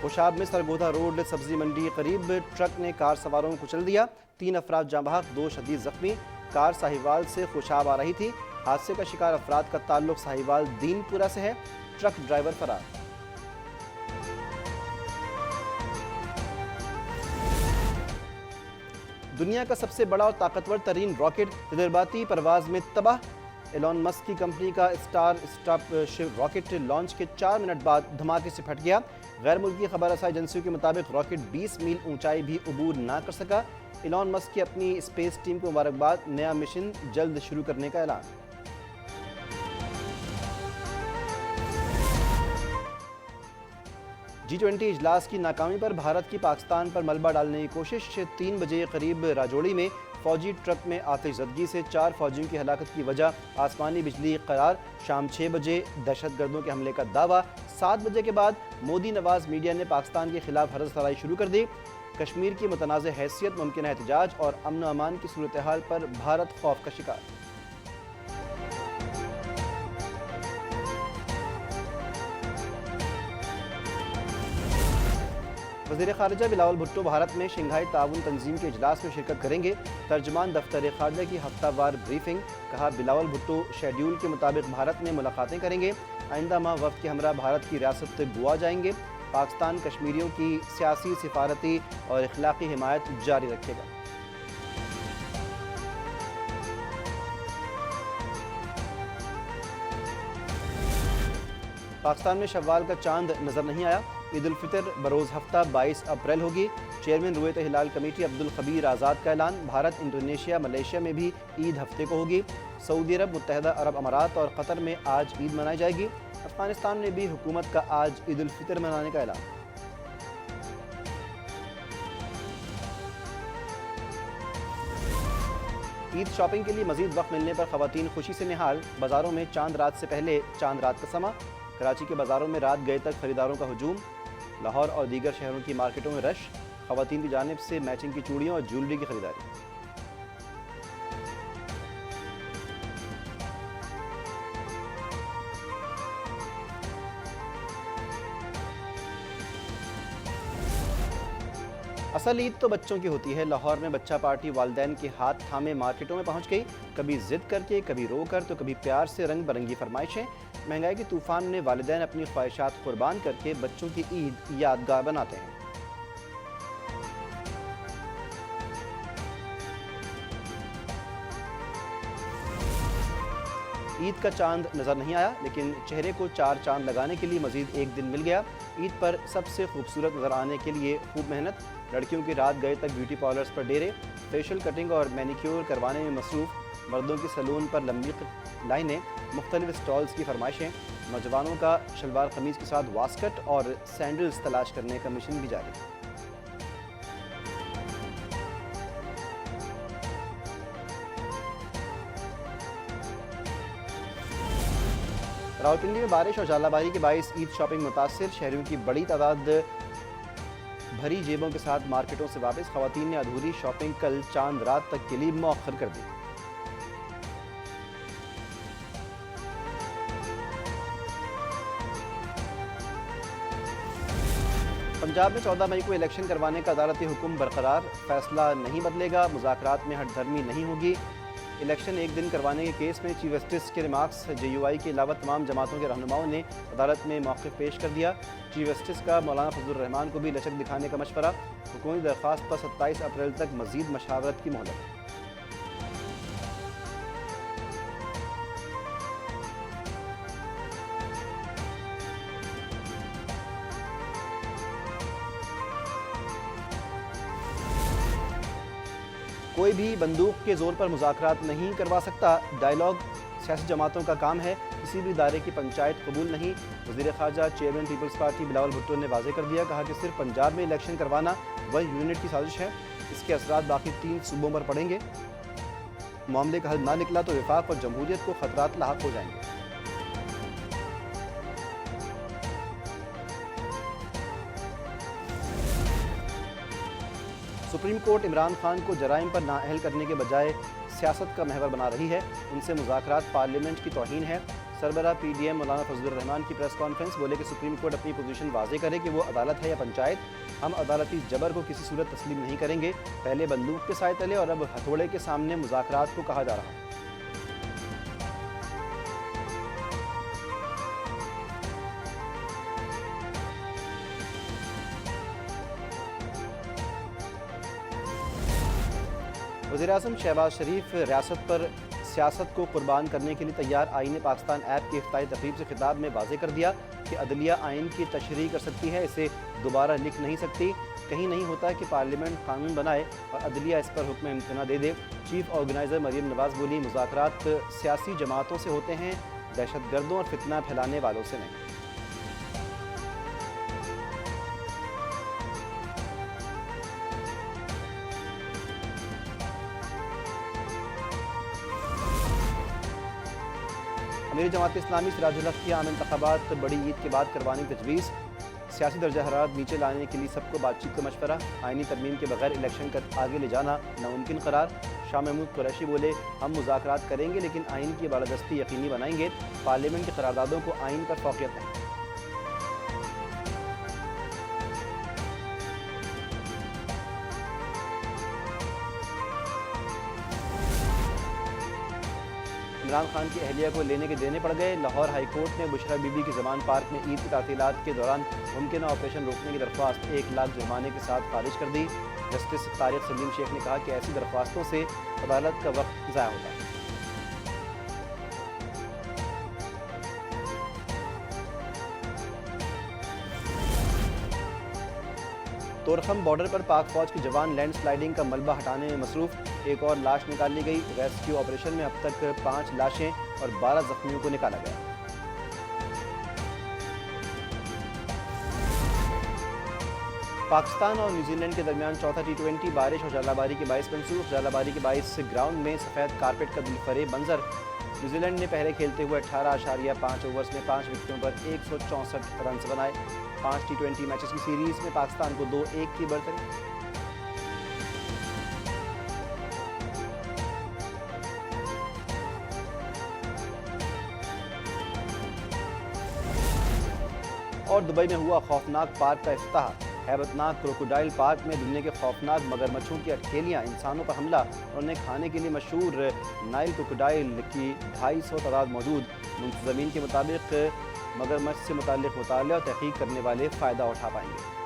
खुशाब में सरगोधा रोड सब्जी मंडी करीब ट्रक ने कार सवारों को कुचल दिया। 3 अफराद जाँ बहक, 2 शदीद जख्मी। कार साहिवाल से खुशाब आ रही थी। हादसे का शिकार अफराद का ताल्लुक साहिवाल दीनपुरा से है। ट्रक ड्राइवर फरार। दुनिया का सबसे बड़ा और ताकतवर तरीन रॉकेट तजर्बाती परवाज में तबाह। एलॉन मस्क की कंपनी का स्टार स्टारशिप रॉकेट लॉन्च के 4 मिनट बाद धमाके से फट गया। गैर मुल्की खबर रसा एजेंसियों के मुताबिक रॉकेट 20 मील ऊंचाई भी अबूर ना कर सका। एलॉन मस्क की अपनी स्पेस टीम को मुबारकबाद। नया मिशन जल्द शुरू करने का ऐलान। G20 इजलास की नाकामी पर भारत की पाकिस्तान पर मलबा डालने की कोशिश। 3 बजे करीब राजौड़ी में फौजी ट्रक में आतिशज़दगी से 4 फौजियों की हलाकत की वजह आसमानी बिजली करार। शाम 6 बजे दहशतगर्दों के हमले का दावा। 7 बजे के बाद मोदी नवाज मीडिया ने पाकिस्तान के खिलाफ हरस सराई शुरू कर दी। कश्मीर की मुतनाज़ हैसियत, मुमकिन एहतजाज और अमन अमान की सूरत हाल पर भारत खौफ का शिकार। वज़ीर ख़ारिजा बिलावल भुट्टो भारत में शंघाई ताउन तंजीम के इजलास में शिरकत करेंगे। तर्जमान दफ्तर ख़ारिजा की हफ्तावार ब्रीफिंग। कहा, बिलावल भुट्टो शेड्यूल के मुताबिक भारत में मुलाकातें करेंगे। आइंदा माह वफ़द के हमरा भारत की रियासत गोवा जाएंगे। पाकिस्तान कश्मीरियों की सियासी, सिफारती और इखलाकी हिमायत जारी रखेगा। पाकिस्तान में शव्वाल का चांद नजर नहीं आया। ईद उल फितर बरोज़ हफ्ता 22 अप्रैल होगी। चेयरमैन रुयत हिलाल कमेटी अब्दुल खबीर आज़ाद का ऐलान। भारत, इंडोनेशिया, मलेशिया में भी ईद हफ्ते को होगी। सऊदी अरब, मुत्तहदा अरब अमारात और कतर में आज ईद मनाई जाएगी। अफगानिस्तान में भी हुकूमत का आज ईद उल फितर मनाने का ऐलान। ईद शॉपिंग के लिए मजीद वक्त मिलने पर खवातीन खुशी से निहाल। बाजारों में चांद रात से पहले चांद रात का समा। कराची के बाजारों में रात गए तक खरीदारों का हुजूम। लाहौर और दीगर शहरों की मार्केटों में रश। खवातीन की जानिब से मैचिंग की चूड़ियों और ज्वेलरी की खरीदारी। असल ईद तो बच्चों की होती है। लाहौर में बच्चा पार्टी वालिदैन के हाथ थामे मार्केटों में पहुंच गई। कभी जिद करके, कभी रो कर, तो कभी प्यार से रंग बिरंगी फरमाइशें। महंगाई के तूफान में वालिदैन अपनी ख्वाहिशात कुर्बान करके बच्चों की ईद यादगार बनाते हैं। ईद का चांद नज़र नहीं आया, लेकिन चेहरे को 4 चांद लगाने के लिए मजीद एक दिन मिल गया। ईद पर सबसे खूबसूरत नज़र आने के लिए खूब मेहनत। लड़कियों की रात गए तक ब्यूटी पार्लर्स पर डेरे। फेशियल, कटिंग और मैनिक्योर करवाने में मसरूफ़। मर्दों की सैलून पर लंबी लाइनें। मुख्तलिफ स्टॉल्स की फरमाइशें। नौजवानों का शलवार कमीज़ के साथ वास्कट और सैंडल्स तलाश करने का मिशन भी जारी। रावलपिंडी में बारिश और झालाबारी के बाइस ईद शॉपिंग मुतासिर। शहरियों की बड़ी तादाद भरी जेबों के साथ मार्केटों से वापस। खवातीन ने अधूरी शॉपिंग कल चांद रात तक के लिए मौखर कर दी। पंजाब में 14 मई को इलेक्शन करवाने का अदालती हुक्म बरकरार। फैसला नहीं बदलेगा। मुज़ाकरात में हटधर्मी नहीं होगी। इलेक्शन एक दिन करवाने के केस में चीफ जस्टिस के रिमार्क्स। JUI के अलावा तमाम जमातों के रहनुमाओं ने अदालत में मौक़िफ़ पेश कर दिया। चीफ जस्टिस का मौलाना फजलुर रहमान को भी लचक दिखाने का मशवरा। हुकूमती दरख्वास्त पर 27 अप्रैल तक मज़ीद मशावरत की मोहलत। कोई भी बंदूक के जोर पर मुज़ाकरात नहीं करवा सकता। डायलॉग सियासी जमातों का काम है, किसी भी इदारे की पंचायत कबूल नहीं। वज़ीर ख़ारजा चेयरमैन पीपल्स पार्टी बिलावल भुट्टो ने वाज़ेह कर दिया। कहा कि सिर्फ पंजाब में इलेक्शन करवाना वह यूनिट की साजिश है। इसके असरात बाकी 3 सूबों पर पड़ेंगे। मामले का हल ना निकला तो विफाक और जमहूरियत को खतरात लाहक हो जाएंगे। सुप्रीम कोर्ट इमरान खान को जराइम पर नाअहल करने के बजाय सियासत का महवर बना रही है। उनसे मुज़ाकरात पार्लियामेंट की तौहीन है। सरबराह PDM मौलाना फजलुर रहमान की प्रेस कॉन्फ्रेंस, बोले कि सुप्रीम कोर्ट अपनी पोजीशन वाजे करे कि वो अदालत है या पंचायत। हम अदालती जबर को किसी सूरत तस्लीम नहीं करेंगे। पहले बंदूक के साए तले और अब हथौड़े के सामने मुज़ाकरात को कहा जा रहा है। वज़ीर-ए-आज़म शहबाज शरीफ रियासत पर सियासत को कुर्बान करने के लिए तैयार। आईन पाकिस्तान ऐप की इफ्ताही तकरीब से खिताब में वाज़े कर दिया कि अदलिया आइन की तशरीह कर सकती है, इसे दोबारा लिख नहीं सकती। कहीं नहीं होता कि पार्लियामेंट कानून बनाए और अदलिया इस पर हुक्म इम्तना दे दे। चीफ ऑर्गेनाइज़र मरीम नवाज़ बोली, मुज़ाकरात सियासी जमातों से होते हैं, दहशतगर्दों और फितना फैलाने वालों से नहीं। अमीर जमात इस्लामी सिराजुल हक की आम इंतखाबात बड़ी ईद के बाद करवाने की तजवीज़। सियासी दर्जा हरारत नीचे लाने के लिए सबको बातचीत का मशवरा। आइनी तरमीम के बगैर इलेक्शन का आगे ले जाना नामुमकिन करार। शाह महमूद कुरैशी बोले, हम मुज़ाकरात करेंगे लेकिन आइन की बालादस्ती यकीनी बनाएंगे। पार्लियामेंट के करारदादों को आइन पर फौकियत नहीं। इमरान खान की अहलिया को लेने के देने पड़ गए। लाहौर हाई कोर्ट ने बुशरा बीबी की जमान पार्क में ईद की तातीलात के दौरान मुमकिन ऑपरेशन रोकने की दरख्वास्त 1 लाख जुर्माने के साथ खारिज कर दी। जस्टिस तारिक सलीम शेख ने कहा कि ऐसी दरख्वास्तों से अदालत का वक्त ज़ाया होता है। तोरखम बॉर्डर पर पाक फौज के जवान लैंड स्लाइडिंग का मलबा हटाने में मसरूफ। एक और लाश निकाल ली गई। रेस्क्यू ऑपरेशन में अब तक 5 लाशें और 12 जख्मियों को निकाला गया। पाकिस्तान और न्यूजीलैंड के दरमियान चौथा T20 बारिश और जालाबारी के बाइस मनसूख। जालाबारी के बाइस ग्राउंड में सफ़ेद कारपेट का दिलफरेब मंजर। न्यूजीलैंड ने पहले खेलते हुए 18.5 ओवर्स में 5 विकेटों पर 164 रन बनाए। 5 T20 मैचेस की सीरीज में पाकिस्तान को 2-1 की बढ़तरी। और दुबई में हुआ खौफनाक पार्क का इफ्तिताह। हैबतनाक क्रोकोडाइल पार्क में दुनिया के खौफनाक मगरमच्छों की अठखेलियाँ, इंसानों पर हमला और उन्हें खाने के लिए मशहूर नाइल क्रोकोडाइल की 250 तादाद मौजूद। मुंतज़मीन के मुताबिक मगरमच्छ से मुताल्लिक़ मुताले और तहक़ीक़ करने वाले फ़ायदा उठा पाएंगे।